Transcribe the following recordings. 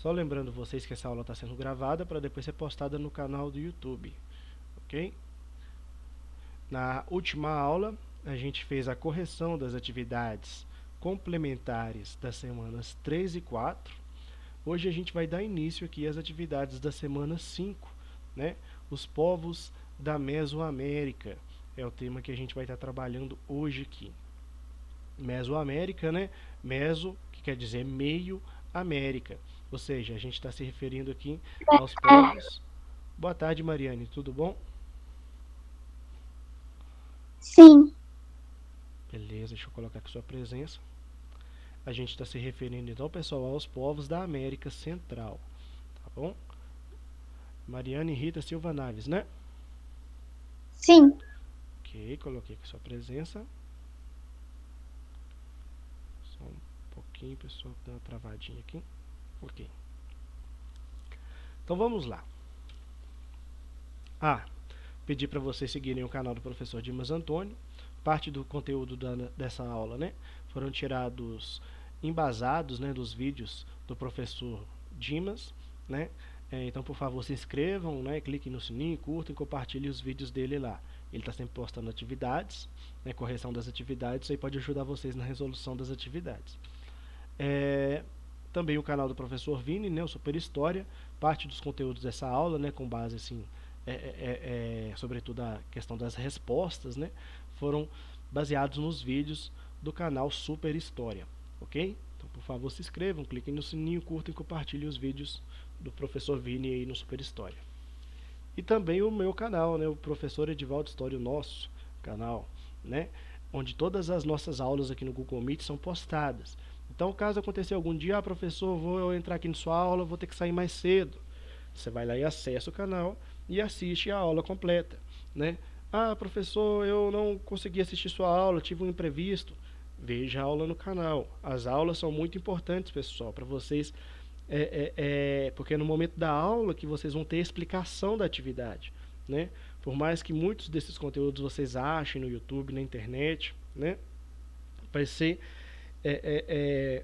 Só lembrando vocês que essa aula está sendo gravada para depois ser postada no canal do YouTube, ok? Na última aula, a gente fez a correção das atividades complementares das semanas 3 e 4. Hoje a gente vai dar início aqui às atividades da semana 5, né? Os povos da Mesoamérica é o tema que a gente vai estar trabalhando hoje aqui. Mesoamérica, né? Meso, que quer dizer meio América. Ou seja, a gente está se referindo aqui aos povos. Boa tarde, Mariane, tudo bom? Sim, Beleza, deixa eu colocar aqui sua presença. A gente está se referindo então, pessoal, aos povos da América Central, tá bom? Mariane Rita Silva Naves, né? sim. Ok, coloquei aqui sua presença. Só um pouquinho, pessoal, dá uma travadinha aqui. Ok. Então vamos lá. Pedi para vocês seguirem o canal do professor Dimas Antônio. Parte do conteúdo dessa aula, né, foram tirados embasados, né, dos vídeos do professor Dimas, né? Então, por favor, se inscrevam, né, cliquem no sininho, curtam e compartilhem os vídeos dele lá. Ele está sempre postando atividades, né, correção das atividades, isso aí pode ajudar vocês na resolução das atividades. Também o canal do professor Vini, né, o Super História, parte dos conteúdos dessa aula, né, com base assim, sobretudo a questão das respostas, né, foram baseados nos vídeos do canal Super História, ok? Então, por favor, se inscrevam, cliquem no sininho, curtem e compartilhem os vídeos do professor Vini aí no Super História. E também o meu canal, né, o professor Edivaldo História, o nosso canal, né, onde todas as nossas aulas aqui no Google Meet são postadas. Então, caso aconteça algum dia, professor, vou entrar aqui na sua aula, vou ter que sair mais cedo. Você vai lá e acessa o canal e assiste a aula completa, né? Professor, eu não consegui assistir sua aula, tive um imprevisto. Veja a aula no canal. As aulas são muito importantes, pessoal, para vocês, porque é no momento da aula que vocês vão ter a explicação da atividade, né? Por mais que muitos desses conteúdos vocês achem no YouTube, na internet, né? Vai ser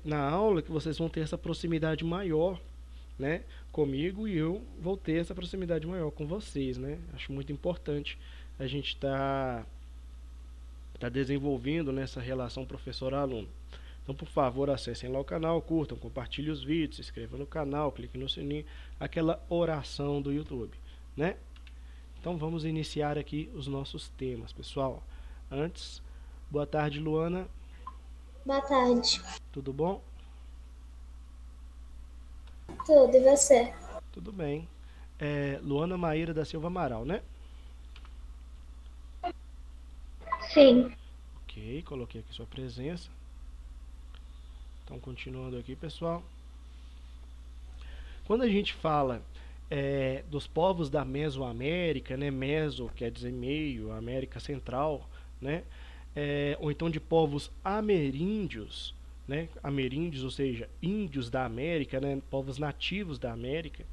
na aula que vocês vão ter essa proximidade maior, né, comigo, e eu vou ter essa proximidade maior com vocês, né? Acho muito importante a gente tá desenvolvendo nessa relação professor-aluno. Então, por favor, acessem lá o canal, curtam, compartilhem os vídeos, se inscrevam no canal, cliquem no sininho, aquela oração do YouTube, né? Então, vamos iniciar aqui os nossos temas, pessoal. Antes, boa tarde, Luana. Boa tarde. Tudo bom? Tudo, e você? Tudo bem. Luana Maíra da Silva Amaral, né? Sim. Ok, coloquei aqui sua presença. Então, continuando aqui, pessoal. Quando a gente fala dos povos da Mesoamérica, né? Meso quer dizer meio, América Central, né? Ou então de povos ameríndios, né? Ameríndios, ou seja, índios da América, né? Povos nativos da América.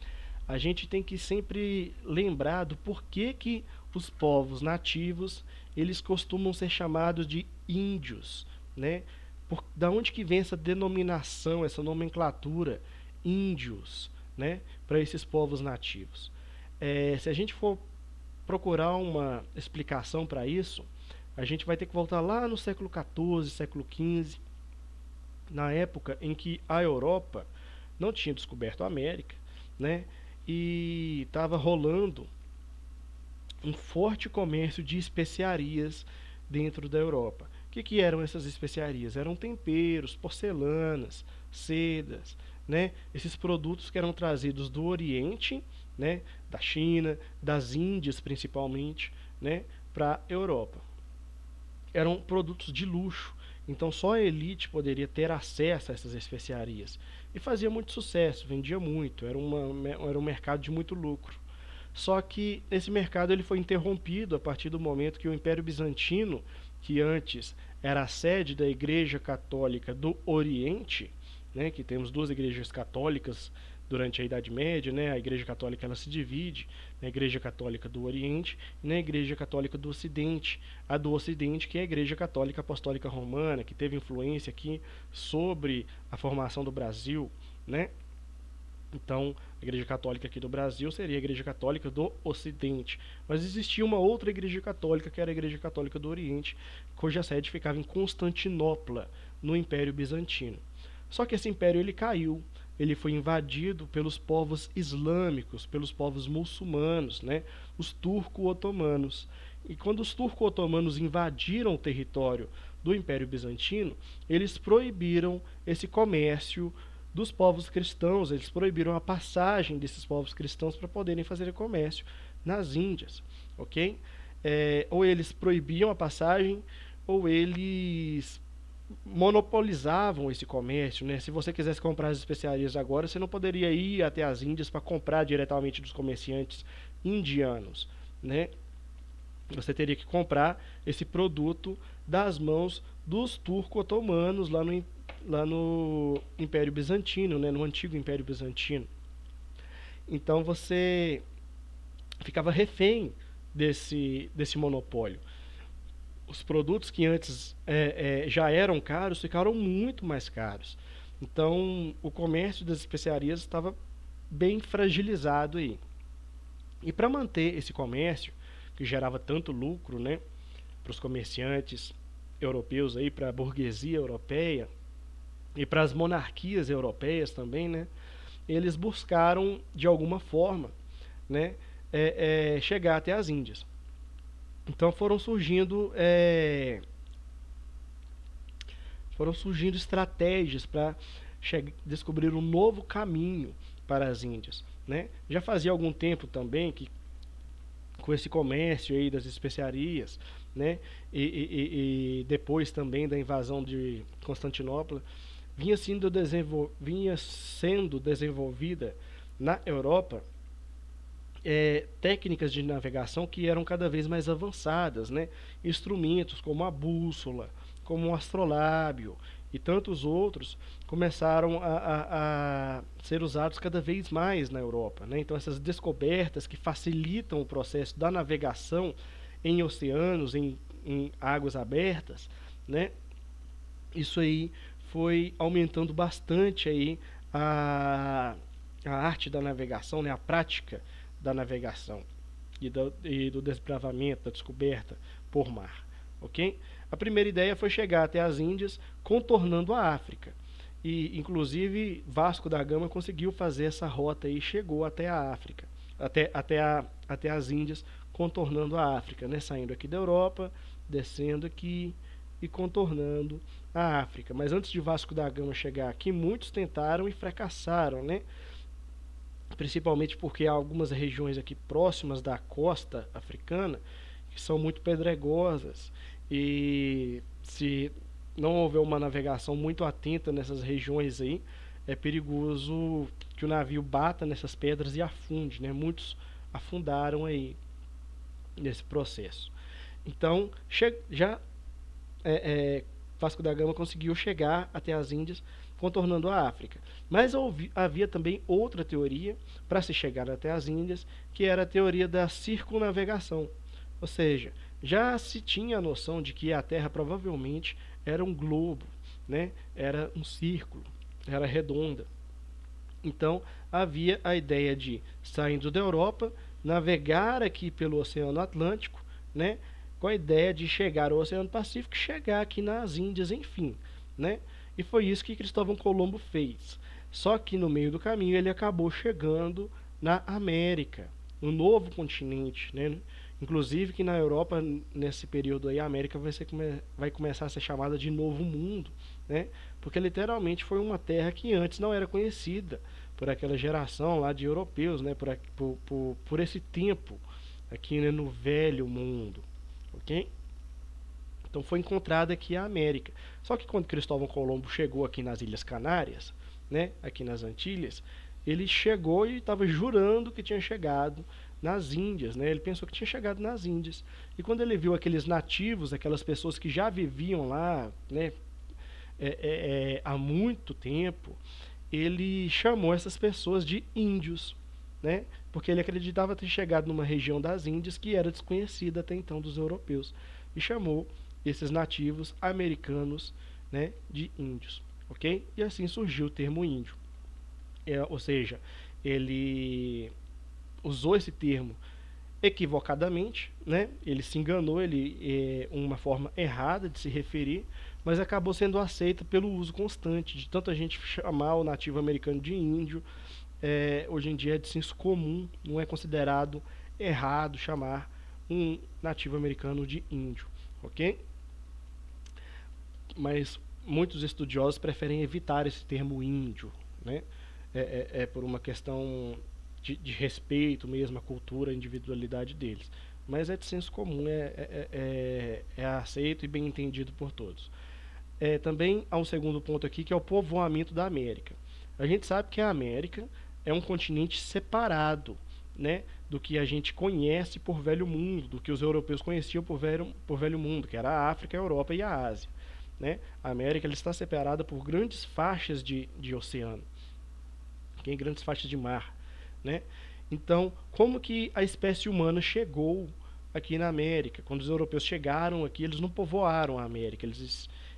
A gente tem que sempre lembrar do porquê que os povos nativos eles costumam ser chamados de índios, né? Da onde que vem essa denominação, essa nomenclatura índios, né, para esses povos nativos? Se a gente for procurar uma explicação para isso, a gente vai ter que voltar lá no século XIV, século XV, na época em que a Europa não tinha descoberto a América, né, e estava rolando um forte comércio de especiarias dentro da Europa. O que eram essas especiarias? Eram temperos, porcelanas, sedas, né? Esses produtos que eram trazidos do Oriente, né? Da China, das Índias principalmente, né? Para a Europa. Eram produtos de luxo, então só a elite poderia ter acesso a essas especiarias. E fazia muito sucesso, vendia muito, era um mercado de muito lucro. Só que esse mercado ele foi interrompido a partir do momento que o Império Bizantino, que antes era a sede da Igreja Católica do Oriente, né, que temos duas igrejas católicas durante a Idade Média, né, a Igreja Católica ela se divide na Igreja Católica do Oriente e na Igreja Católica do Ocidente. A do Ocidente, que é a Igreja Católica Apostólica Romana, que teve influência aqui sobre a formação do Brasil, né? Então, a Igreja Católica aqui do Brasil seria a Igreja Católica do Ocidente. Mas existia uma outra Igreja Católica, que era a Igreja Católica do Oriente, cuja sede ficava em Constantinopla, no Império Bizantino. Só que esse império ele caiu, ele foi invadido pelos povos islâmicos, pelos povos muçulmanos, né? Os turco-otomanos. E quando os turco-otomanos invadiram o território do Império Bizantino, eles proibiram esse comércio dos povos cristãos, eles proibiram a passagem desses povos cristãos para poderem fazer comércio nas Índias, ok? Ou eles proibiam a passagem, ou eles monopolizavam esse comércio, né? Se você quisesse comprar as especiarias agora, você não poderia ir até as Índias para comprar diretamente dos comerciantes indianos, né? Você teria que comprar esse produto das mãos dos turco-otomanos lá no Império Bizantino, né, no antigo Império Bizantino. Então você ficava refém desse monopólio. Os produtos que antes já eram caros ficaram muito mais caros. Então o comércio das especiarias estava bem fragilizado aí. E para manter esse comércio, que gerava tanto lucro, né, para os comerciantes europeus, para a burguesia europeia, e para as monarquias europeias também, né, eles buscaram de alguma forma, né, chegar até as Índias. Então foram surgindo estratégias para descobrir um novo caminho para as Índias, né? Já fazia algum tempo também que com esse comércio aí das especiarias, né, e depois também da invasão de Constantinopla, vinha sendo desenvolvida na Europa técnicas de navegação que eram cada vez mais avançadas, né? Instrumentos como a bússola, como o astrolábio e tantos outros começaram a ser usados cada vez mais na Europa, né? Então essas descobertas que facilitam o processo da navegação em oceanos, em águas abertas, né? Isso aí foi aumentando bastante aí a arte da navegação, né? A prática da navegação e do desbravamento, da descoberta por mar, ok? A primeira ideia foi chegar até as Índias contornando a África. E, inclusive, Vasco da Gama conseguiu fazer essa rota e chegou até a África, até as Índias, contornando a África, né? Saindo aqui da Europa, descendo aqui e contornando a África. Mas antes de Vasco da Gama chegar aqui, muitos tentaram e fracassaram, né? Principalmente porque há algumas regiões aqui próximas da costa africana que são muito pedregosas, e se não houver uma navegação muito atenta nessas regiões aí, é perigoso que o navio bata nessas pedras e afunde, né? Muitos afundaram aí nesse processo. Então, Vasco da Gama conseguiu chegar até as Índias contornando a África. Mas havia também outra teoria para se chegar até as Índias, que era a teoria da circunnavegação. Ou seja, já se tinha a noção de que a Terra provavelmente era um globo, né? Era um círculo, era redonda. Então havia a ideia de, saindo da Europa, navegar aqui pelo Oceano Atlântico, né? Com a ideia de chegar ao Oceano Pacífico e chegar aqui nas Índias, enfim, né? E foi isso que Cristóvão Colombo fez. Só que no meio do caminho ele acabou chegando na América, no novo continente, né? Inclusive que na Europa, nesse período aí, a América vai começar a ser chamada de Novo Mundo, né? Porque literalmente foi uma terra que antes não era conhecida por aquela geração lá de europeus, né? Por esse tempo aqui, né, no Velho Mundo, ok? Então foi encontrada aqui a América. Só que quando Cristóvão Colombo chegou aqui nas Ilhas Canárias, né, aqui nas Antilhas, ele chegou e estava jurando que tinha chegado nas Índias, né? Ele pensou que tinha chegado nas Índias. E quando ele viu aqueles nativos, aquelas pessoas que já viviam lá, né, há muito tempo, ele chamou essas pessoas de índios, né? Porque ele acreditava ter chegado numa região das Índias que era desconhecida até então dos europeus, e chamou esses nativos americanos, né, de índios, ok? E assim surgiu o termo índio. ou seja, ele usou esse termo equivocadamente, né? Ele se enganou, uma forma errada de se referir, mas acabou sendo aceita pelo uso constante de tanta gente chamar o nativo americano de índio. Hoje em dia é de senso comum, não é considerado errado chamar um nativo americano de índio, ok? Mas muitos estudiosos preferem evitar esse termo índio, né? Por uma questão de respeito mesmo à cultura, à individualidade deles. Mas é de senso comum, é aceito e bem entendido por todos. Também há um segundo ponto aqui, que é o povoamento da América. A gente sabe que a América é um continente separado, né, do que a gente conhece por Velho Mundo, do que os europeus conheciam por Velho Mundo, que era a África, a Europa e a Ásia. Né? A América ela está separada por grandes faixas de oceano, okay? Grandes faixas de mar. Né? Então, como que a espécie humana chegou aqui na América? Quando os europeus chegaram aqui, eles não povoaram a América,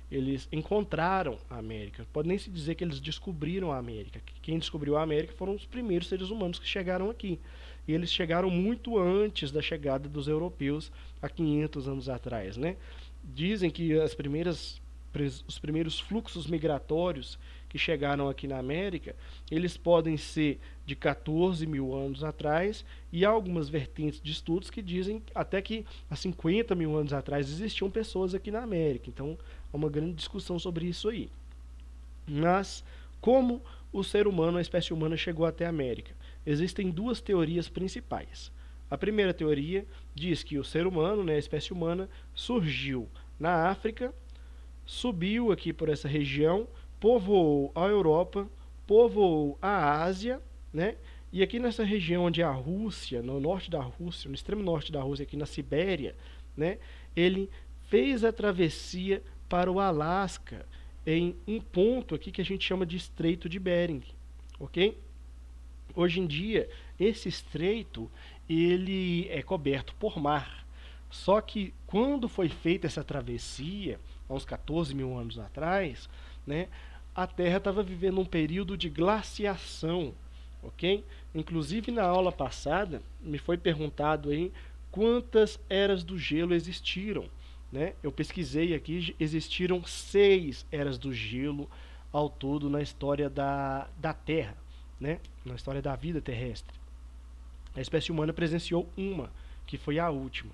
eles encontraram a América. Pode nem se dizer que eles descobriram a América. Quem descobriu a América foram os primeiros seres humanos que chegaram aqui. E eles chegaram muito antes da chegada dos europeus, há 500 anos atrás. Né? Dizem que os primeiros fluxos migratórios que chegaram aqui na América, eles podem ser de 14 mil anos atrás, e há algumas vertentes de estudos que dizem até que há 50 mil anos atrás existiam pessoas aqui na América. Então há uma grande discussão sobre isso aí. Mas como o ser humano, a espécie humana, chegou até a América? Existem duas teorias principais. A primeira teoria diz que o ser humano, né, a espécie humana, surgiu na África, subiu aqui por essa região, povoou a Europa, povoou a Ásia, né? E aqui nessa região onde é a Rússia, no norte da Rússia, no extremo norte da Rússia, aqui na Sibéria, né? Ele fez a travessia para o Alasca, em um ponto aqui que a gente chama de Estreito de Bering, ok? Hoje em dia, esse estreito, ele é coberto por mar. Só que quando foi feita essa travessia, há uns 14 mil anos atrás, né, a Terra estava vivendo um período de glaciação, ok? Inclusive na aula passada me foi perguntado aí quantas eras do gelo existiram, né? Eu pesquisei aqui, existiram 6 eras do gelo ao todo na história da Terra, né? Na história da vida terrestre. A espécie humana presenciou uma, que foi a última.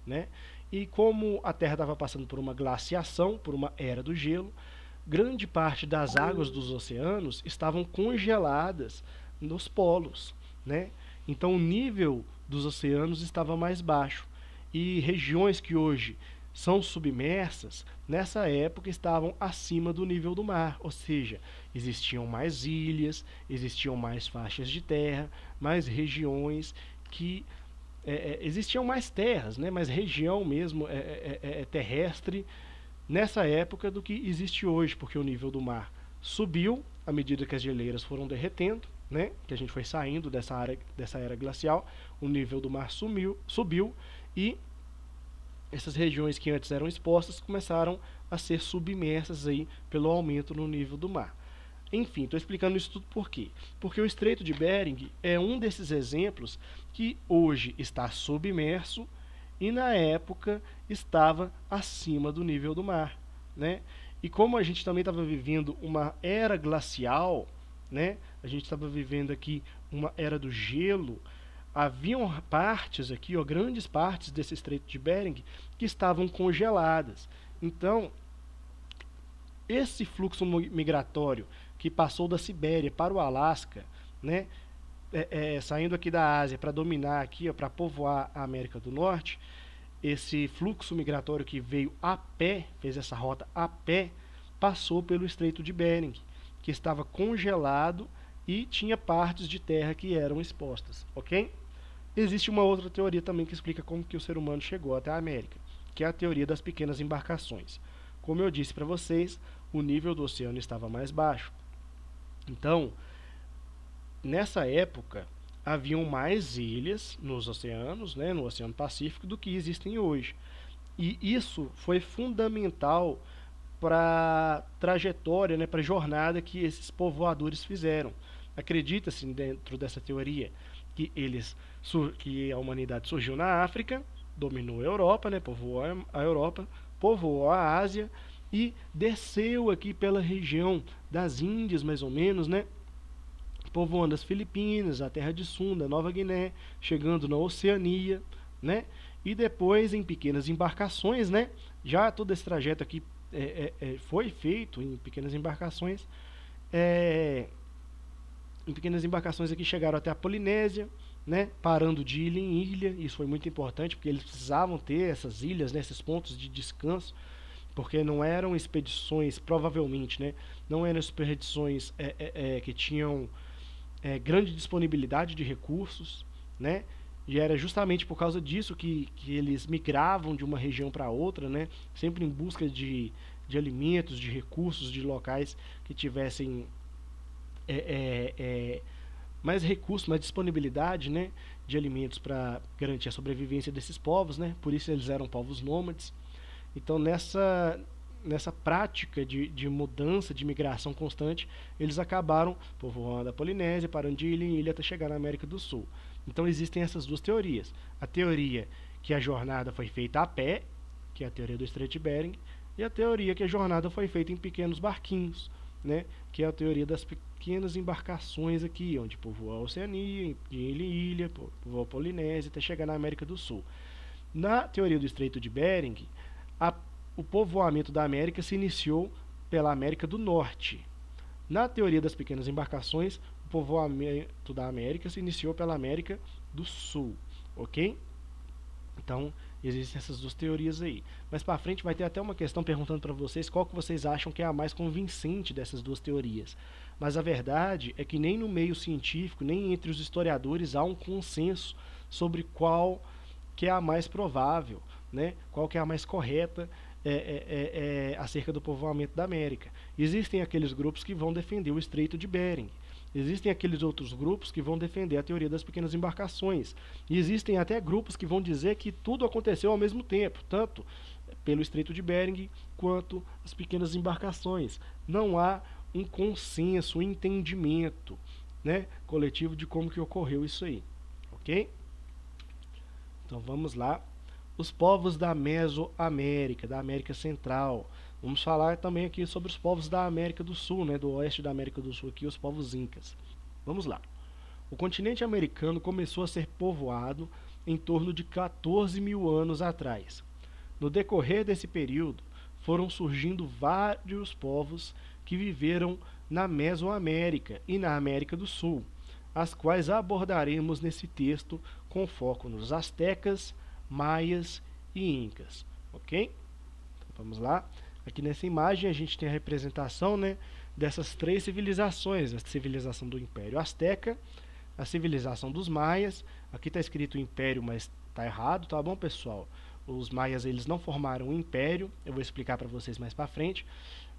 Né? E como a Terra estava passando por uma glaciação, por uma era do gelo, grande parte das águas dos oceanos estavam congeladas nos polos. Né? Então o nível dos oceanos estava mais baixo. E regiões que hoje são submersas, nessa época estavam acima do nível do mar, ou seja, existiam mais ilhas, existiam mais faixas de terra, mais regiões que existiam mais terras, né, mais região mesmo terrestre nessa época do que existe hoje, porque o nível do mar subiu à medida que as geleiras foram derretendo, né, que a gente foi saindo dessa era glacial, o nível do mar subiu e essas regiões que antes eram expostas começaram a ser submersas aí pelo aumento no nível do mar. Enfim, estou explicando isso tudo por quê? Porque o Estreito de Bering é um desses exemplos que hoje está submerso e na época estava acima do nível do mar. Né? E como a gente também estava vivendo uma era glacial, né? A gente estava vivendo aqui uma era do gelo, haviam partes aqui, grandes partes desse Estreito de Bering que estavam congeladas. Então, esse fluxo migratório que passou da Sibéria para o Alasca, né, saindo aqui da Ásia para dominar aqui, para povoar a América do Norte, esse fluxo migratório que veio a pé, fez essa rota a pé, passou pelo Estreito de Bering, que estava congelado e tinha partes de terra que eram expostas, ok? Existe uma outra teoria também que explica como que o ser humano chegou até a América, que é a teoria das pequenas embarcações. Como eu disse para vocês, o nível do oceano estava mais baixo. Então, nessa época, haviam mais ilhas nos oceanos, né, no Oceano Pacífico, do que existem hoje. E isso foi fundamental para a trajetória, né, para a jornada que esses povoadores fizeram. Acredita-se dentro dessa teoria que que a humanidade surgiu na África, dominou a Europa, né, povoou a Europa, povoou a Ásia e desceu aqui pela região das Índias, mais ou menos, né, povoando as Filipinas, a Terra de Sunda, Nova Guiné, chegando na Oceania, né, e depois em pequenas embarcações, né, já todo esse trajeto aqui foi feito em pequenas embarcações, aqui chegaram até a Polinésia, né, parando de ilha em ilha. Isso foi muito importante porque eles precisavam ter essas ilhas, né, esses pontos de descanso, porque não eram expedições, provavelmente, né, não eram expedições que tinham grande disponibilidade de recursos, né, e era justamente por causa disso que eles migravam de uma região para outra, né, sempre em busca de alimentos, de recursos, de locais que tivessem mais recursos, mais disponibilidade, né, de alimentos para garantir a sobrevivência desses povos, né, por isso eles eram povos nômades. Então nessa prática de mudança, de migração constante, eles acabaram povoando a Polinésia, parando de ilha em ilha até chegar na América do Sul. Então existem essas duas teorias. A teoria que a jornada foi feita a pé, que é a teoria do Estreito de Bering, e a teoria que a jornada foi feita em pequenos barquinhos, né, que é a teoria das pequenas embarcações aqui, onde povoou a Oceania, de ilha em ilha, povoou a Polinésia, até chegar na América do Sul. Na teoria do Estreito de Bering, o povoamento da América se iniciou pela América do Norte. Na teoria das pequenas embarcações, o povoamento da América se iniciou pela América do Sul, ok? Então, existem essas duas teorias aí. Mais para frente vai ter até uma questão perguntando para vocês qual que vocês acham que é a mais convincente dessas duas teorias. Mas a verdade é que nem no meio científico, nem entre os historiadores há um consenso sobre qual que é a mais provável, né? Qual que é a mais correta acerca do povoamento da América. Existem aqueles grupos que vão defender o Estreito de Bering. Existem aqueles outros grupos que vão defender a teoria das pequenas embarcações. E existem até grupos que vão dizer que tudo aconteceu ao mesmo tempo, tanto pelo Estreito de Bering quanto as pequenas embarcações. Não há um consenso, um entendimento, né, coletivo de como que ocorreu isso aí. Ok? Então vamos lá. Os povos da Mesoamérica, da América Central. Vamos falar também aqui sobre os povos da América do Sul, né, do oeste da América do Sul, aqui, os povos incas. Vamos lá. O continente americano começou a ser povoado em torno de 14 mil anos atrás. No decorrer desse período, foram surgindo vários povos que viveram na Mesoamérica e na América do Sul, as quais abordaremos nesse texto com foco nos astecas, maias e incas, ok? Então, vamos lá. Aqui nessa imagem a gente tem a representação, né, dessas três civilizações: a civilização do Império Azteca, a civilização dos maias. Aqui está escrito Império, mas está errado, tá bom, pessoal? Os maias, eles não formaram um império, eu vou explicar para vocês mais para frente,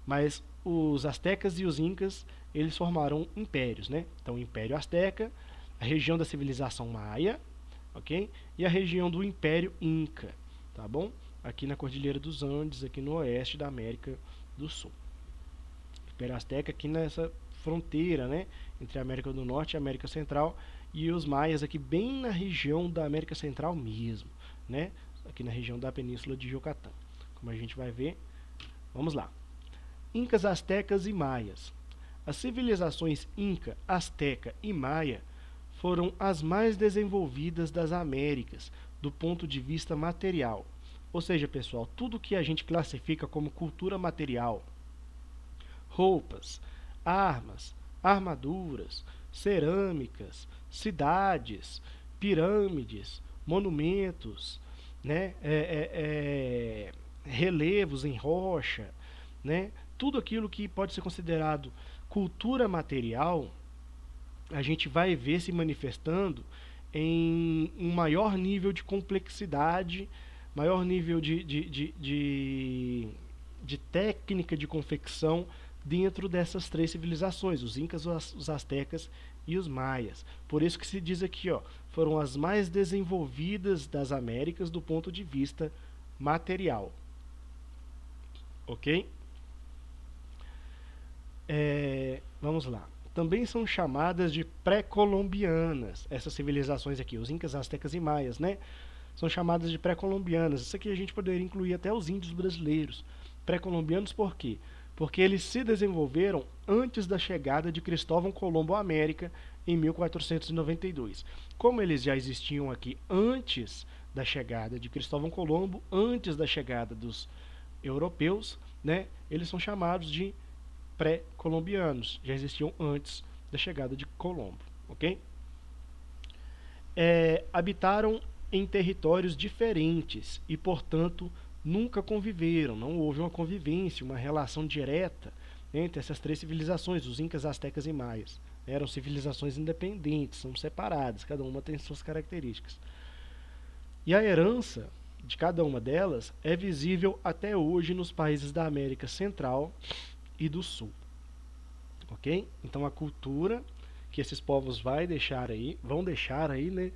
mas os astecas e os incas, eles formaram impérios, né? Então, o Império Azteca, a região da civilização maia, ok? E a região do Império Inca, tá bom? Aqui na Cordilheira dos Andes, aqui no oeste da América do Sul. Império Azteca aqui nessa fronteira, né, entre a América do Norte e a América Central, e os maias aqui bem na região da América Central mesmo, né, aqui na região da Península de Yucatán. Como a gente vai ver, vamos lá. Incas, astecas e maias. As civilizações Inca, Azteca e Maia foram as mais desenvolvidas das Américas do ponto de vista material. Ou seja, pessoal, tudo que a gente classifica como cultura material, roupas, armas, armaduras, cerâmicas, cidades, pirâmides, monumentos, né, relevos em rocha, né, tudo aquilo que pode ser considerado cultura material, a gente vai ver se manifestando em um maior nível de complexidade, maior nível de técnica de confecção dentro dessas três civilizações, os incas, os astecas e os maias. Por isso que se diz aqui, ó, foram as mais desenvolvidas das Américas do ponto de vista material. Ok? Vamos lá. também são chamadas de pré-colombianas. Essas civilizações aqui, os incas, astecas e maias, né? São chamadas de pré-colombianas. Isso aqui a gente poderia incluir até os índios brasileiros. Pré-colombianos por quê? Porque eles se desenvolveram antes da chegada de Cristóvão Colombo à América em 1492. Como eles já existiam aqui antes da chegada de Cristóvão Colombo, antes da chegada dos europeus, né, eles são chamados de pré-colombianos, já existiam antes da chegada de Colombo, ok? Habitaram em territórios diferentes e, portanto, nunca conviveram, não houve uma convivência, uma relação direta entre essas três civilizações, os incas, astecas e maias. Eram civilizações independentes, são separadas, cada uma tem suas características. E a herança de cada uma delas é visível até hoje nos países da América Central e do Sul. Ok? Então a cultura que esses povos vão deixar aí, né?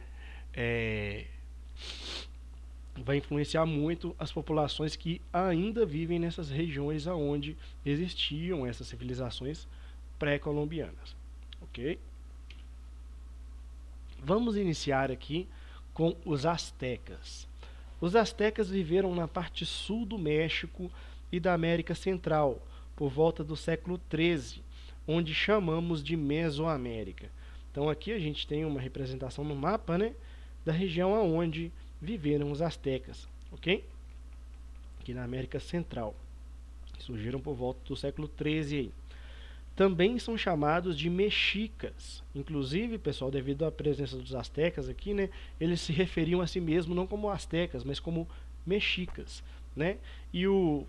Vai influenciar muito as populações que ainda vivem nessas regiões onde existiam essas civilizações pré-colombianas. Ok? Vamos iniciar aqui com os astecas. Os astecas viveram na parte sul do México e da América Central, por volta do século XIII, onde chamamos de Mesoamérica. Então aqui a gente tem uma representação no mapa, né, da região onde viveram os astecas, ok? Aqui na América Central. Surgiram por volta do século XIII aí. Também são chamados de mexicas. Inclusive, pessoal, devido à presença dos astecas aqui, né, eles se referiam a si mesmos não como astecas, mas como mexicas, né? E o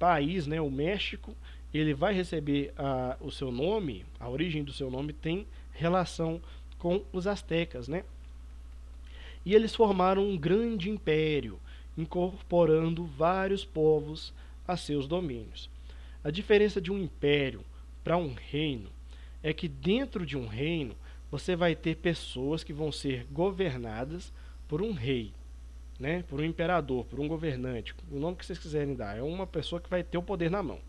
país, né, o México, ele vai receber o seu nome, a origem do seu nome tem relação com os astecas, né? E eles formaram um grande império, incorporando vários povos a seus domínios. A diferença de um império para um reino é que dentro de um reino você vai ter pessoas que vão ser governadas por um rei, né? Por um imperador, por um governante, o nome que vocês quiserem dar, é uma pessoa que vai ter o poder na mão.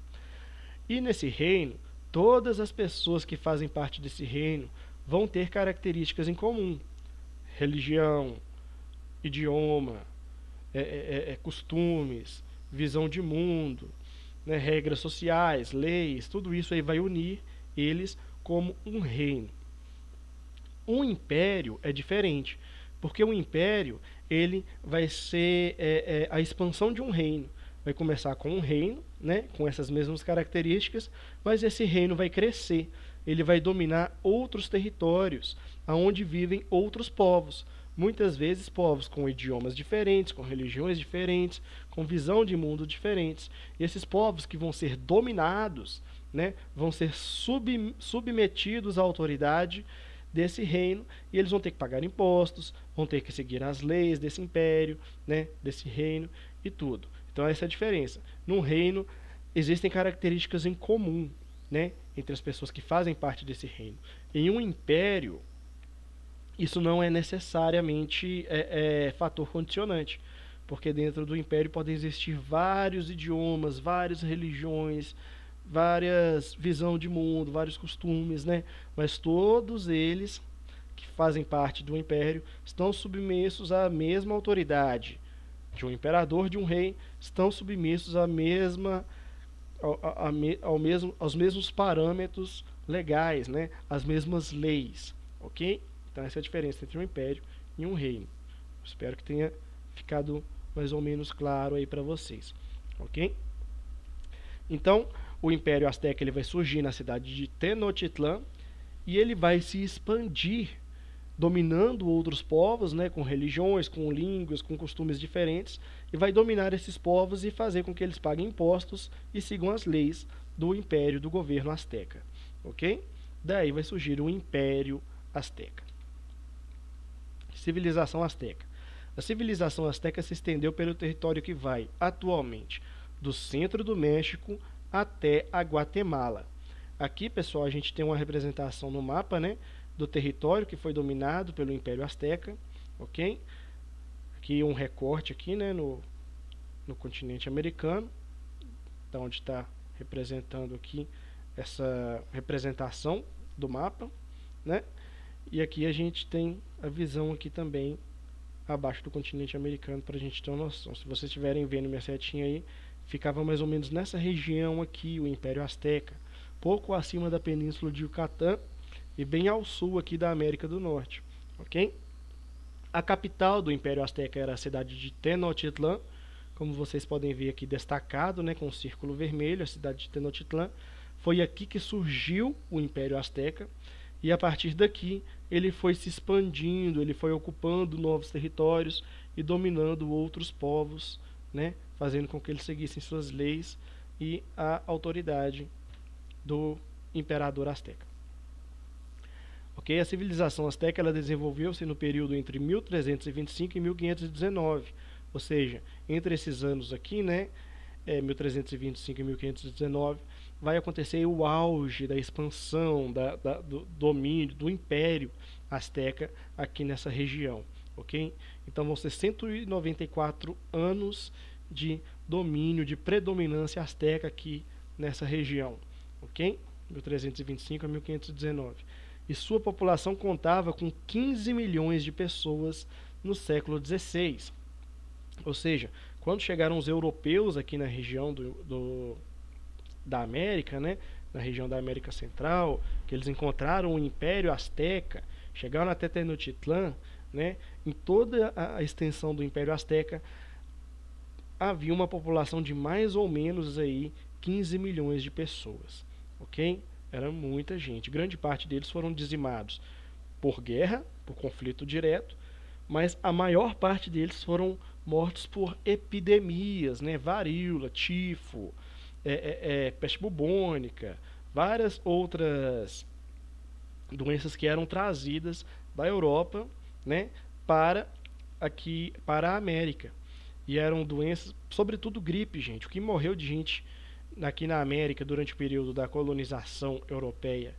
E nesse reino, todas as pessoas que fazem parte desse reino vão ter características em comum: religião, idioma, costumes, visão de mundo, né, regras sociais, leis, tudo isso aí vai unir eles como um reino. Um império é diferente, porque o império ele vai ser a expansão de um reino. Vai começar com um reino, né, com essas mesmas características, mas esse reino vai crescer, ele vai dominar outros territórios, aonde vivem outros povos. Muitas vezes povos com idiomas diferentes, com religiões diferentes, com visão de mundo diferentes. E esses povos que vão ser dominados, né, vão ser submetidos à autoridade desse reino, e eles vão ter que pagar impostos, vão ter que seguir as leis desse império, né, desse reino e tudo. Então essa é a diferença. Num reino existem características em comum, né, entre as pessoas que fazem parte desse reino. Em um império, isso não é necessariamente fator condicionante, porque dentro do império podem existir vários idiomas, várias religiões, várias visões de mundo, vários costumes, né? Mas todos eles que fazem parte do império estão submissos à mesma autoridade de um imperador, de um rei, estão submissos à mesma aos mesmos parâmetros legais, né? As mesmas leis, ok? Então essa é a diferença entre um império e um reino. Espero que tenha ficado mais ou menos claro aí para vocês, ok? Então o Império Azteca ele vai surgir na cidade de Tenochtitlán e ele vai se expandir, dominando outros povos, né, com religiões, com línguas, com costumes diferentes, e vai dominar esses povos e fazer com que eles paguem impostos e sigam as leis do Império do governo Azteca, ok? Daí vai surgir o Império Azteca. Civilização Azteca. A civilização Azteca se estendeu pelo território que vai, atualmente, do centro do México até a Guatemala. Aqui, pessoal, a gente tem uma representação no mapa, né, do território que foi dominado pelo Império Azteca, ok? Aqui um recorte aqui, né, no continente americano, da onde está representando aqui essa representação do mapa, né? E aqui a gente tem a visão aqui também abaixo do continente americano, para a gente ter uma noção. Se vocês estiverem vendo minha setinha aí, ficava mais ou menos nessa região aqui, o Império Azteca, pouco acima da Península de Yucatán e bem ao sul aqui da América do Norte, ok? A capital do Império Azteca era a cidade de Tenochtitlán, como vocês podem ver aqui destacado, né, com o círculo vermelho, a cidade de Tenochtitlán. Foi aqui que surgiu o Império Azteca, e a partir daqui ele foi se expandindo, ele foi ocupando novos territórios e dominando outros povos, né, fazendo com que eles seguissem suas leis e a autoridade do imperador azteca. Ok? A civilização azteca ela desenvolveu-se no período entre 1325 e 1519, ou seja, entre esses anos aqui, né, 1325 e 1519, vai acontecer o auge da expansão, do domínio, do Império Azteca aqui nessa região, ok? Então vão ser 194 anos de domínio, de predominância azteca aqui nessa região, ok? 1325 a 1519. E sua população contava com 15 milhões de pessoas no século XVI. Ou seja, quando chegaram os europeus aqui na região da América, né, na região da América Central, que eles encontraram o Império Azteca, chegaram até Tenochtitlán, né, em toda a extensão do Império Azteca, havia uma população de mais ou menos aí 15 milhões de pessoas, ok? Era muita gente. Grande parte deles foram dizimados por guerra, por conflito direto, mas a maior parte deles foram mortos por epidemias, né? Varíola, tifo, peste bubônica, várias outras doenças que eram trazidas da Europa, né, para a América. E eram doenças, sobretudo gripe, gente. O que morreu de gente aqui na América durante o período da colonização europeia,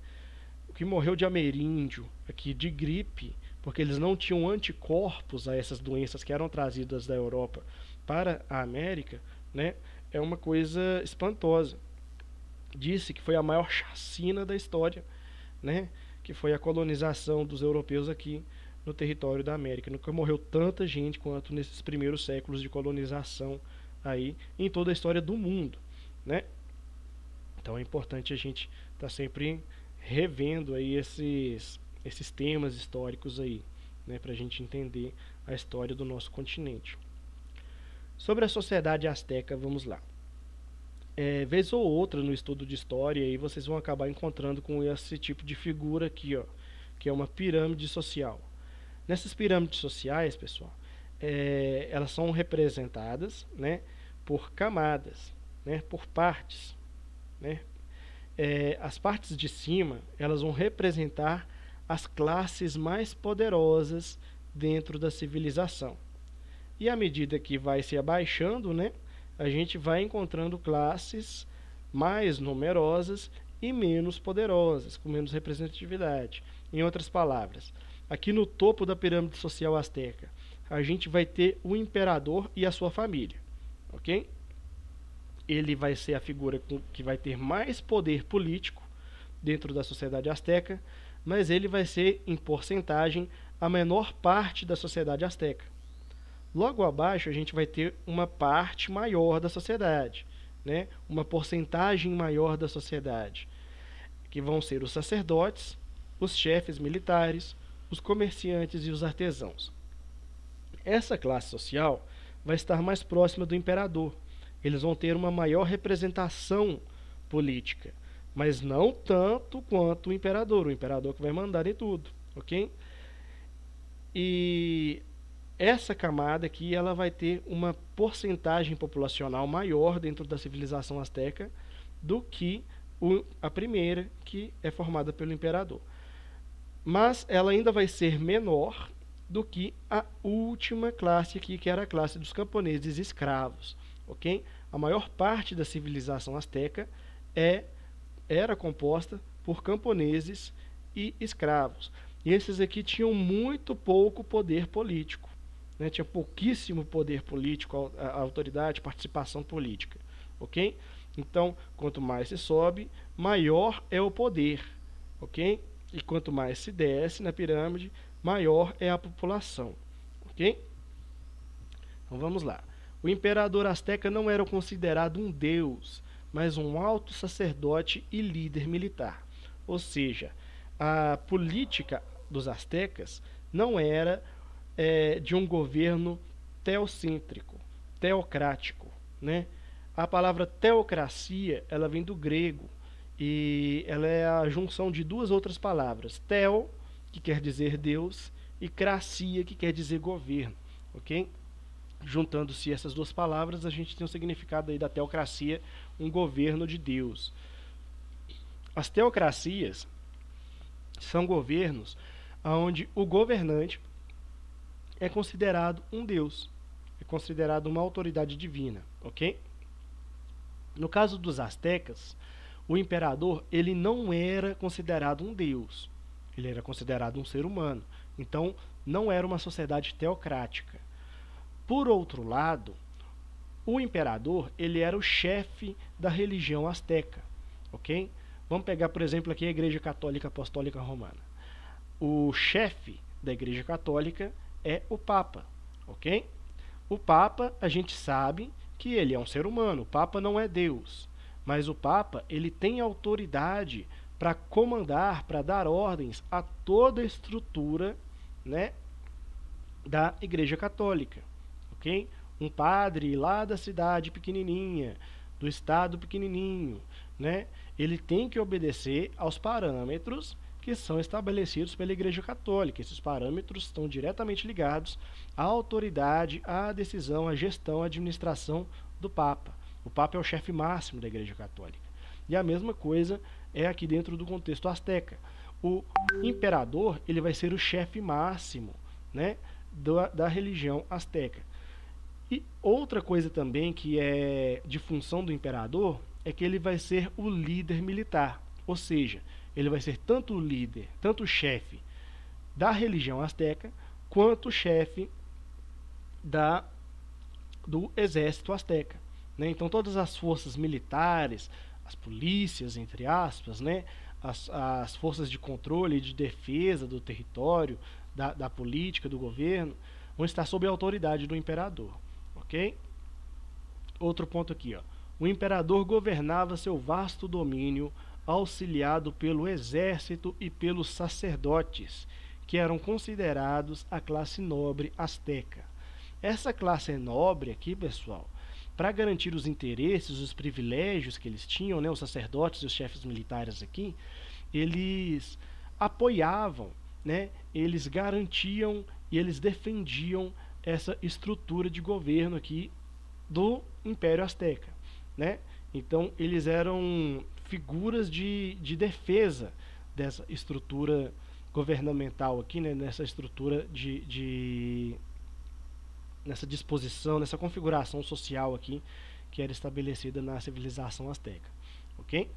o que morreu de ameríndio, aqui de gripe, porque eles não tinham anticorpos a essas doenças que eram trazidas da Europa para a América, né, é uma coisa espantosa. Disse que foi a maior chacina da história, né, que foi a colonização dos europeus aqui no território da América. Nunca morreu tanta gente quanto nesses primeiros séculos de colonização aí em toda a história do mundo, né? Então é importante a gente estar sempre revendo aí esses temas históricos aí, né, para a gente entender a história do nosso continente. Sobre a sociedade azteca, vamos lá. Vez ou outra no estudo de história aí vocês vão acabar encontrando com esse tipo de figura aqui, ó, que é uma pirâmide social. Nessas pirâmides sociais, pessoal, elas são representadas, né, por camadas, né, por partes, né. As partes de cima elas vão representar as classes mais poderosas dentro da civilização. E à medida que vai se abaixando, né, a gente vai encontrando classes mais numerosas e menos poderosas, com menos representatividade. Em outras palavras, aqui no topo da pirâmide social azteca, a gente vai ter o imperador e a sua família, ok? Ele vai ser a figura que vai ter mais poder político dentro da sociedade azteca, mas ele vai ser, em porcentagem, a menor parte da sociedade azteca. Logo abaixo, a gente vai ter uma parte maior da sociedade, né? Uma porcentagem maior da sociedade, que vão ser os sacerdotes, os chefes militares, os comerciantes e os artesãos. Essa classe social vai estar mais próxima do imperador. Eles vão ter uma maior representação política, mas não tanto quanto o imperador que vai mandar em tudo, ok? E essa camada aqui ela vai ter uma porcentagem populacional maior dentro da civilização azteca do que a primeira, que é formada pelo imperador. Mas ela ainda vai ser menor do que a última classe aqui, que era a classe dos camponeses escravos, ok? A maior parte da civilização azteca era composta por camponeses e escravos. E esses aqui tinham muito pouco poder político, né? Tinha pouquíssimo poder político, a autoridade, participação política, ok? Então, quanto mais se sobe, maior é o poder, ok? E quanto mais se desce na pirâmide, maior é a população. Ok? Então vamos lá. O imperador asteca não era considerado um deus, mas um alto sacerdote e líder militar. Ou seja, a política dos astecas não era de um governo teocêntrico, teocrático, né? A palavra teocracia, ela vem do grego e ela é a junção de duas outras palavras, teo, que quer dizer Deus, e cracia, que quer dizer governo, ok? Juntando-se essas duas palavras, a gente tem o significado aí da teocracia, um governo de Deus. As teocracias são governos onde o governante é considerado um deus, é considerado uma autoridade divina, ok? No caso dos astecas, o imperador ele não era considerado um deus, ele era considerado um ser humano, então não era uma sociedade teocrática. Por outro lado, o imperador ele era o chefe da religião asteca, ok? Vamos pegar, por exemplo, aqui a Igreja Católica Apostólica Romana. O chefe da Igreja Católica é o Papa, ok? O Papa, a gente sabe que ele é um ser humano, o Papa não é Deus, mas o Papa ele tem autoridade para comandar, para dar ordens a toda a estrutura, né, da Igreja Católica, ok? Um padre lá da cidade pequenininha, do estado pequenininho, né, ele tem que obedecer aos parâmetros que são estabelecidos pela Igreja Católica. Esses parâmetros estão diretamente ligados à autoridade, à decisão, à gestão, à administração do Papa. O Papa é o chefe máximo da Igreja Católica. E a mesma coisa é aqui dentro do contexto asteca. O imperador ele vai ser o chefe máximo, né, da religião asteca. E outra coisa também que é de função do imperador é que ele vai ser o líder militar, ou seja, ele vai ser tanto o líder, tanto o chefe da religião asteca, quanto o chefe do exército asteca, né? Então todas as forças militares, as polícias, entre aspas, né? As forças de controle e de defesa do território, da política, do governo, vão estar sob a autoridade do imperador, ok? Outro ponto aqui, ó. O imperador governava seu vasto domínio auxiliado pelo exército e pelos sacerdotes, que eram considerados a classe nobre asteca. Essa classe nobre aqui, pessoal, para garantir os interesses, os privilégios que eles tinham, né, os sacerdotes e os chefes militares aqui, eles apoiavam, né, eles garantiam e eles defendiam essa estrutura de governo aqui do Império Azteca, né? Então eles eram figuras de defesa dessa estrutura governamental aqui, né? Nessa estrutura nessa disposição, nessa configuração social aqui que era estabelecida na civilização asteca, ok?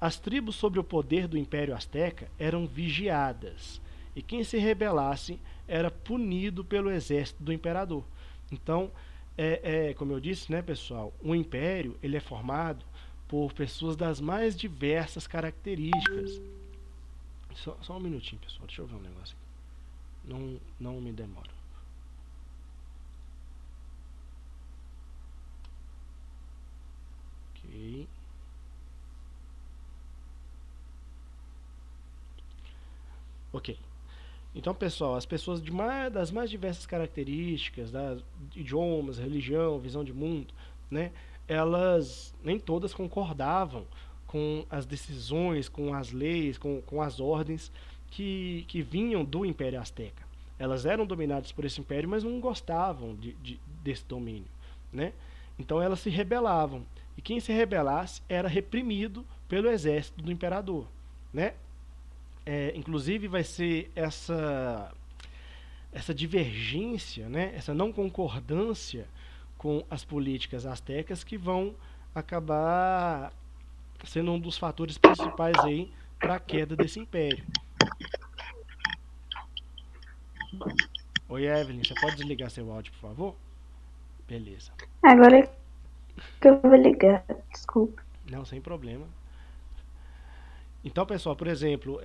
As tribos sob o poder do Império Azteca eram vigiadas e quem se rebelasse era punido pelo exército do imperador. Então, como eu disse, né, pessoal, o império ele é formado por pessoas das mais diversas características. Só um minutinho, pessoal, deixa eu ver um negócio aqui. Não me demora. Ok. Ok. Então, pessoal, as pessoas das mais diversas características, idiomas, religião, visão de mundo, né, elas nem todas concordavam com as decisões, com as leis, com as ordens que vinham do Império Azteca. Elas eram dominadas por esse império, mas não gostavam desse domínio, né? Então elas se rebelavam. E quem se rebelasse era reprimido pelo exército do imperador, né? Inclusive vai ser essa divergência, né, essa não concordância com as políticas astecas que vão acabar sendo um dos fatores principais aí para a queda desse império. Oi, Evelyn, você pode desligar seu áudio, por favor? Beleza. Agora que eu vou ligar, desculpa. Não, sem problema. Então, pessoal, por exemplo,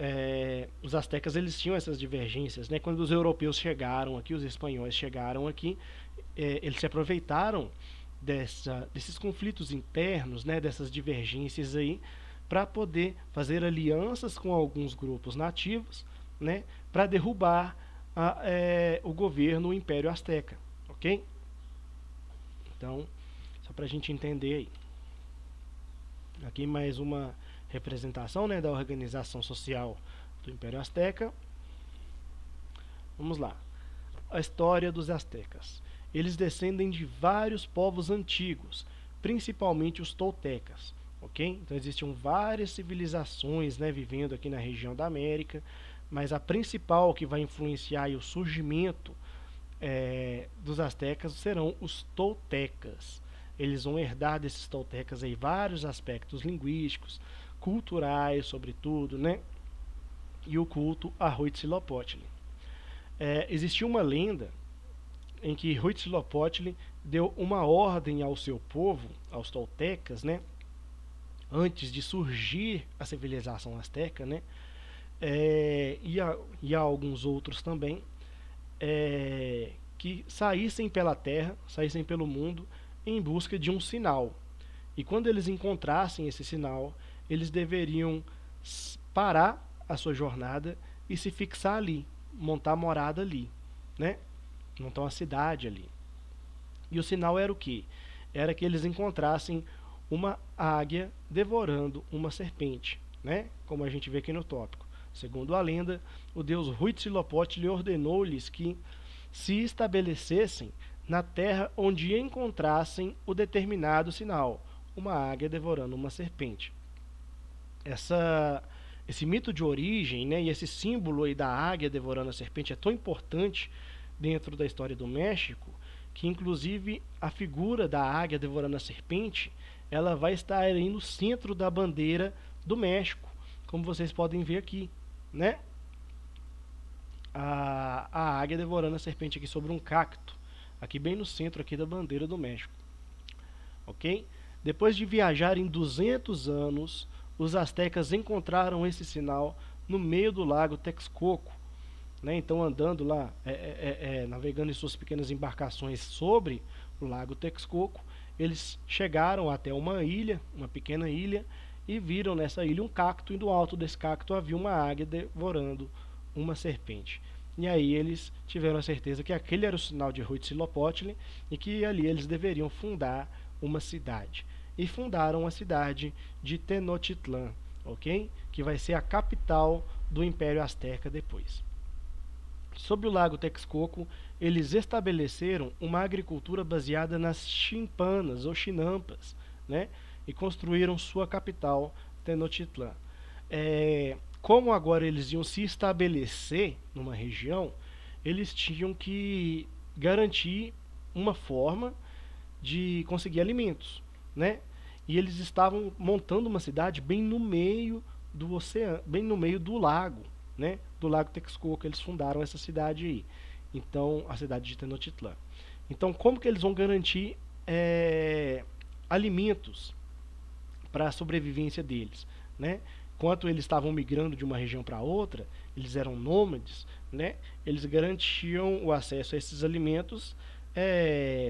os astecas eles tinham essas divergências, né? Quando os europeus chegaram aqui, os espanhóis chegaram aqui, eles se aproveitaram desses conflitos internos, né? Dessas divergências aí, para poder fazer alianças com alguns grupos nativos, né? Para derrubar o governo, o Império Azteca, ok? Então, só para a gente entender aí. Aqui mais uma representação, né, da organização social do Império Azteca. Vamos lá. A história dos astecas. Eles descendem de vários povos antigos, principalmente os toltecas. Ok? Então existiam várias civilizações, né, vivendo aqui na região da América, mas a principal que vai influenciar o surgimento dos astecas serão os toltecas. Eles vão herdar desses toltecas aí vários aspectos linguísticos, culturais, sobretudo, né? E o culto a Huitzilopochtli. Existia uma lenda em que Huitzilopochtli deu uma ordem ao seu povo, aos toltecas, né? Antes de surgir a civilização asteca, né? E a alguns outros também, que saíssem pela terra, saíssem pelo mundo em busca de um sinal. E quando eles encontrassem esse sinal, eles deveriam parar a sua jornada e se fixar ali, montar morada ali, né? Montar uma cidade ali. E o sinal era o quê? Era que eles encontrassem uma águia devorando uma serpente, né? Como a gente vê aqui no tópico. Segundo a lenda, o deus Huitzilopochtli ordenou-lhes que se estabelecessem na terra onde encontrassem o determinado sinal, uma águia devorando uma serpente. Esse mito de origem, né, e esse símbolo aí da águia devorando a serpente é tão importante dentro da história do México, que inclusive a figura da águia devorando a serpente, ela vai estar aí no centro da bandeira do México, como vocês podem ver aqui, né? A águia devorando a serpente aqui sobre um cacto, aqui bem no centro aqui da bandeira do México, ok? Depois de viajarem 200 anos, os astecas encontraram esse sinal no meio do lago Texcoco, né? Então andando lá, navegando em suas pequenas embarcações sobre o lago Texcoco, eles chegaram até uma ilha, uma pequena ilha, e viram nessa ilha um cacto, e do alto desse cacto havia uma águia devorando uma serpente. E aí eles tiveram a certeza que aquele era o sinal de Huitzilopochtli e que ali eles deveriam fundar uma cidade. E fundaram a cidade de Tenochtitlan, ok? Que vai ser a capital do Império Azteca depois. Sob o lago Texcoco, eles estabeleceram uma agricultura baseada nas chimpanas ou chinampas, né? E construíram sua capital, Tenochtitlan. Como agora eles iam se estabelecer numa região, eles tinham que garantir uma forma de conseguir alimentos, né? E eles estavam montando uma cidade bem no meio do oceano, bem no meio do lago, né? Do lago Texcoco, eles fundaram essa cidade aí. Então, a cidade de Tenochtitlan. Então, como que eles vão garantir alimentos para a sobrevivência deles, né? Enquanto eles estavam migrando de uma região para outra, eles eram nômades, né? Eles garantiam o acesso a esses alimentos,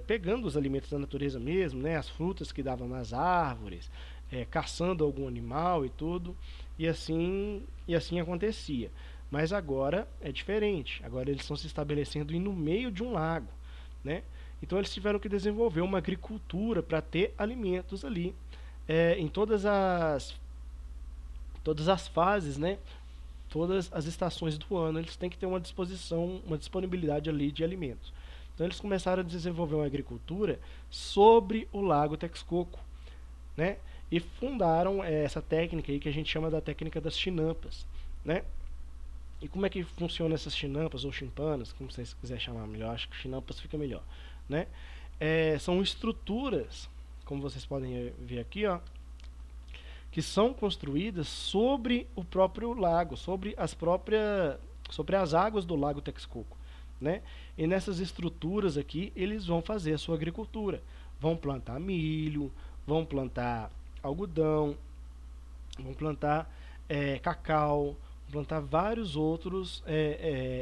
pegando os alimentos da natureza mesmo, né? As frutas que davam nas árvores, caçando algum animal e tudo, e assim acontecia. Mas agora é diferente. Agora eles estão se estabelecendo no meio de um lago, né? Então eles tiveram que desenvolver uma agricultura para ter alimentos ali, em todas as fases, né? Todas as estações do ano, eles têm que ter uma disponibilidade ali de alimentos. Então eles começaram a desenvolver uma agricultura sobre o lago Texcoco, né? E fundaram essa técnica aí que a gente chama da técnica das chinampas, né? E como é que funciona essas chinampas ou chimpanas, como vocês quiserem chamar melhor, acho que chinampas fica melhor, né? São estruturas, como vocês podem ver aqui, ó, que são construídas sobre o próprio lago, sobre as águas do lago Texcoco, né? E nessas estruturas aqui, eles vão fazer a sua agricultura. Vão plantar milho, vão plantar algodão, vão plantar cacau, plantar vários outros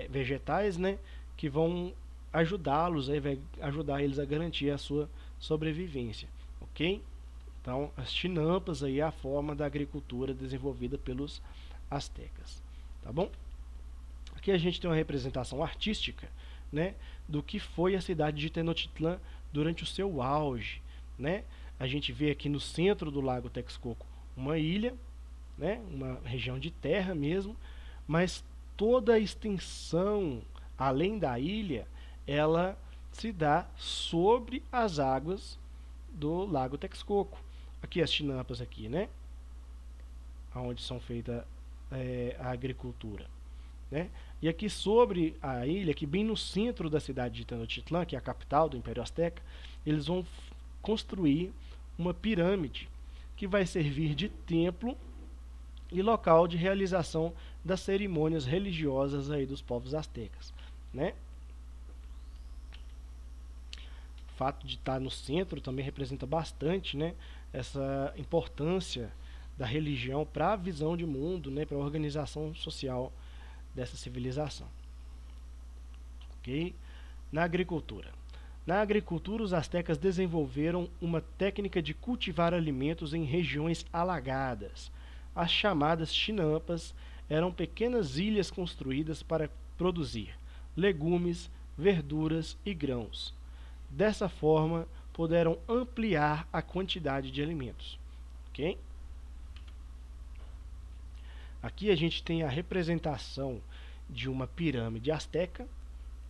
vegetais, né, que vão ajudá-los, vai ajudar eles a garantir a sua sobrevivência, ok? Então, as tinampas aí é a forma da agricultura desenvolvida pelos astecas, tá bom? Aqui a gente tem uma representação artística, né, do que foi a cidade de Tenochtitlán durante o seu auge, né? A gente vê aqui no centro do Lago Texcoco uma ilha, né, uma região de terra mesmo, mas toda a extensão além da ilha, ela se dá sobre as águas do Lago Texcoco. Aqui as tinampas aqui, né, onde são feita a agricultura, né? E aqui sobre a ilha, aqui bem no centro da cidade de Tenochtitlán, que é a capital do Império Azteca, eles vão construir uma pirâmide que vai servir de templo e local de realização das cerimônias religiosas aí dos povos astecas, né? O fato de estar no centro também representa bastante, né, essa importância da religião para a visão de mundo, né, para a organização social dessa civilização. Ok? Na agricultura. Na agricultura, os astecas desenvolveram uma técnica de cultivar alimentos em regiões alagadas. As chamadas chinampas eram pequenas ilhas construídas para produzir legumes, verduras e grãos. Dessa forma, puderam ampliar a quantidade de alimentos. Ok? Aqui a gente tem a representação de uma pirâmide asteca,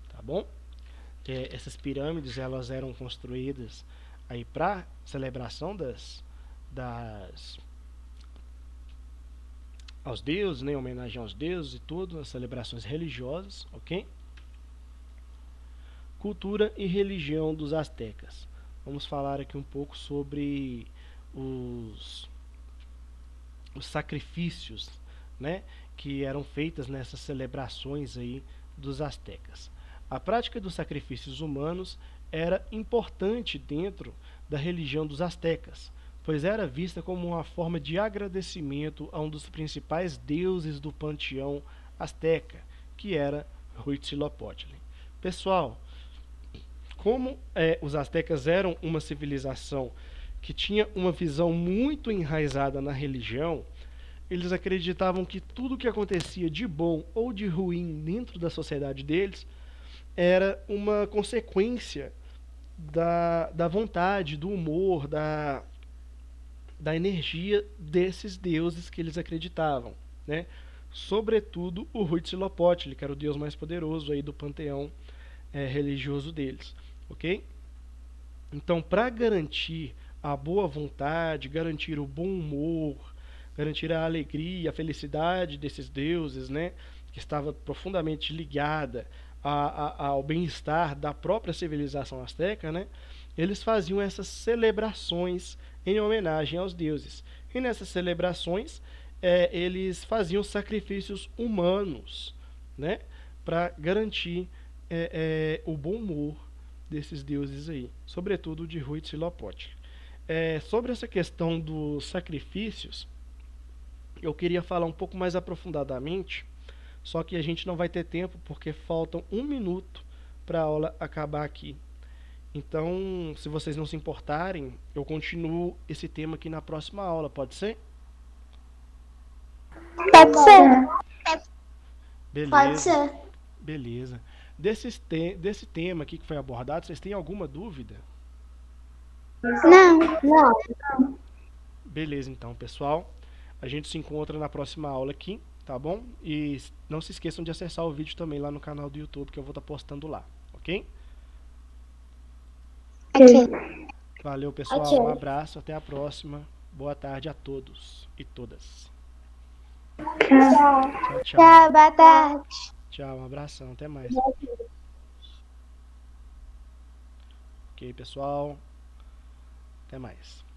tá bom? Essas pirâmides elas eram construídas aí para celebração aos deuses, né, em homenagem aos deuses e tudo, as celebrações religiosas, ok? Cultura e religião dos astecas. Vamos falar aqui um pouco sobre os sacrifícios, né, que eram feitas nessas celebrações aí dos astecas. A prática dos sacrifícios humanos era importante dentro da religião dos astecas, pois era vista como uma forma de agradecimento a um dos principais deuses do panteão asteca, que era Huitzilopochtli. Pessoal, como os astecas eram uma civilização que tinha uma visão muito enraizada na religião, eles acreditavam que tudo que acontecia de bom ou de ruim dentro da sociedade deles era uma consequência da vontade, do humor, da energia desses deuses que eles acreditavam, né? Sobretudo o Huitzilopochtli, que era o deus mais poderoso aí do panteão religioso deles, ok? Então, para garantir a boa vontade, garantir o bom humor, garantir a alegria, a felicidade desses deuses, né, que estava profundamente ligada ao bem-estar da própria civilização asteca, né, eles faziam essas celebrações em homenagem aos deuses. E nessas celebrações, eles faziam sacrifícios humanos, né, para garantir o bom humor desses deuses aí, sobretudo de Huitzilopochtli. Sobre essa questão dos sacrifícios, eu queria falar um pouco mais aprofundadamente, só que a gente não vai ter tempo porque faltam 1 minuto para a aula acabar aqui. Então, se vocês não se importarem, eu continuo esse tema aqui na próxima aula, pode ser? Pode ser. Beleza. Pode ser. Beleza. Desse tema aqui que foi abordado, vocês têm alguma dúvida? Não. Beleza, então, pessoal. A gente se encontra na próxima aula aqui, tá bom? E não se esqueçam de acessar o vídeo também lá no canal do YouTube, que eu vou estar postando lá, ok? Ok. Valeu, pessoal. Ok. Um abraço, até a próxima. Boa tarde a todos e todas. Tchau, tchau. Tchau, boa tarde. Tchau, um abração, até mais. Ok, pessoal. Até mais.